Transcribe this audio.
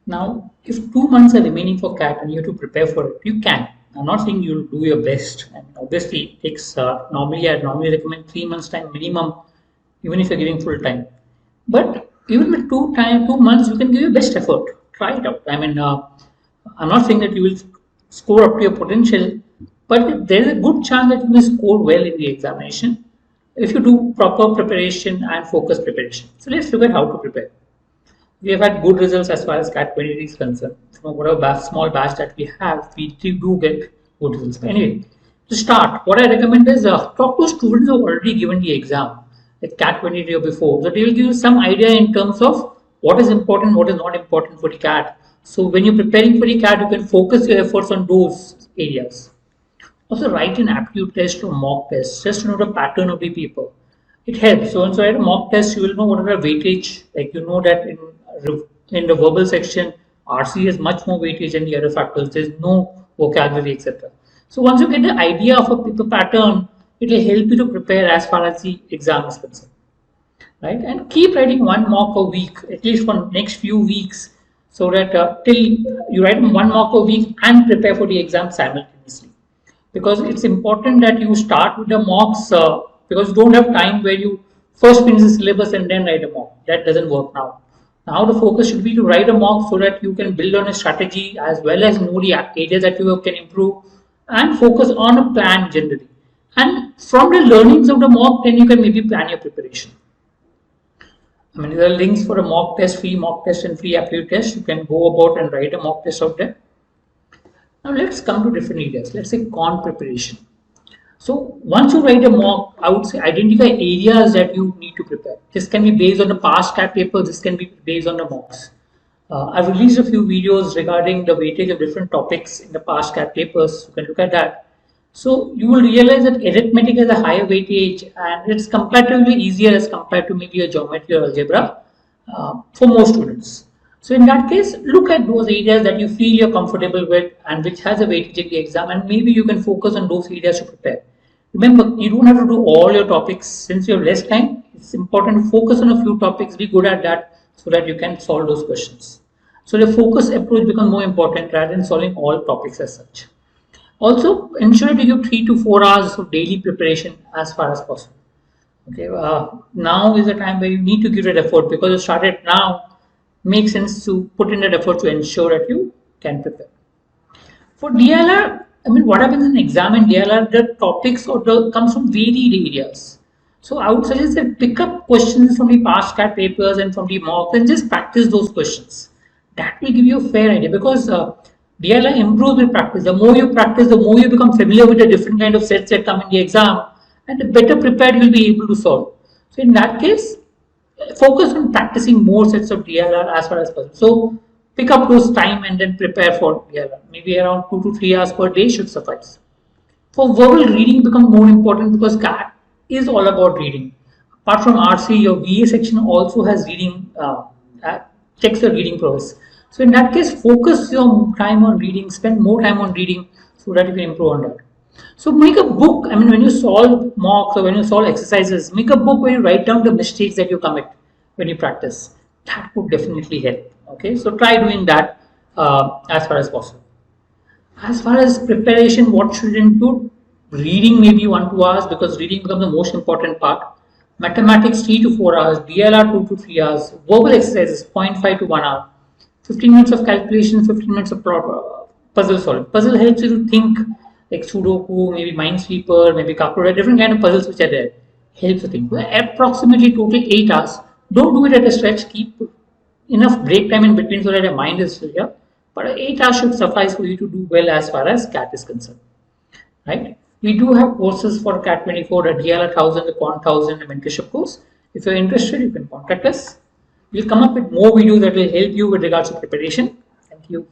Now, if 2 months are remaining for CAT and you have to prepare for it, you can. I'm not saying you'll do your best, and obviously it takes normally I normally recommend 3 months time minimum, even if you're giving full time. But even with 2 months, you can give your best effort. Try it out. I mean, I'm not saying that you will score up to your potential, but there is a good chance that you may score well in the examination if you do proper preparation and focused preparation. So let's look at how to prepare. We have had good results as far as CAT 23 is concerned. From whatever small batch that we have, we do get good results. But anyway, to start, what I recommend is talk to students who have already given the exam, like CAT 23 or before. So they will give you some idea in terms of what is important, what is not important for the CAT. So when you're preparing for the CAT, you can focus your efforts on those areas. Also, write an aptitude test or mock test just to know the pattern of the paper. It helps. So once you write a mock test, you will know what are the weightage. Like you know that in the verbal section, RC has much more weightage than the other factors. There's no vocabulary, etc. So once you get the idea of a paper pattern, it will help you to prepare as far as the exam is concerned, right? And keep writing one mock a week, at least for next few weeks, so that till you write one mock a week and prepare for the exam simultaneously. Because it's important that you start with the mocks because you don't have time where you first finish the syllabus and then write a mock. That doesn't work now. Now the focus should be to write a mock so that you can build on a strategy as well as know the areas that you can improve and focus on a plan generally. And from the learnings of the mock, then you can maybe plan your preparation. I mean, there are links for a mock test, free mock test and free aptitude test. You can go about and write a mock test out there. Now let's come to different areas. Let's say con preparation. So once you write a mock, I would say identify areas that you need to prepare. This can be based on the past CAT paper. This can be based on the mocks. I've released a few videos regarding the weightage of different topics in the past CAT papers. You can look at that. So you will realize that arithmetic has a higher weightage and it's comparatively easier as compared to maybe a geometry or algebra for most students. So in that case, look at those areas that you feel you're comfortable with and which has a weightage in the exam, and maybe you can focus on those areas to prepare. Remember, you don't have to do all your topics. Since you have less time, it's important to focus on a few topics, be good at that so that you can solve those questions. So the focus approach becomes more important rather than solving all topics as such. Also, ensure that you give 3 to 4 hours of daily preparation as far as possible. Okay, now is the time where you need to give that effort because you started now. Makes sense to put in that effort to ensure that you can prepare. For DLR, I mean, what happens in exam and DLR, the topics comes from varied areas. So I would suggest that pick up questions from the past CAT papers and from the mock and just practice those questions. That will give you a fair idea because DLR improves with practice. The more you practice, the more you become familiar with the different kind of sets that come in the exam, and the better prepared you will be able to solve. So in that case, focus on practicing more sets of DLR as far as possible. So pick up those time and then prepare for DLR. Maybe around 2 to 3 hours per day should suffice. For verbal, reading becomes more important because CAT is all about reading. Apart from RC, your VA section also has reading, checks your reading prowess. So in that case, focus your time on reading, spend more time on reading so that you can improve on that. So make a book. I mean, when you solve mocks or when you solve exercises, make a book where you write down the mistakes that you commit when you practice. That would definitely help. Okay, so try doing that as far as possible. As far as preparation, what should include? Reading maybe 1 to 2 hours because reading becomes the most important part. Mathematics 3 to 4 hours, DLR 2 to 3 hours, verbal exercises 0.5 to 1 hour, 15 minutes of calculation, 15 minutes of puzzle solving. Puzzle helps you to think like Sudoku, maybe Minesweeper, maybe calculator, different kind of puzzles which are there. Helps you think. Approximately total 8 hours. Don't do it at a stretch. Keep enough break time in between so that your mind is clear. But 8 hours should suffice for you to do well as far as CAT is concerned. Right? We do have courses for CAT 24, the DLR 1000, the Con 1000, the Mentorship Course. If you're interested, you can contact us. We'll come up with more videos that will help you with regards to preparation. Thank you.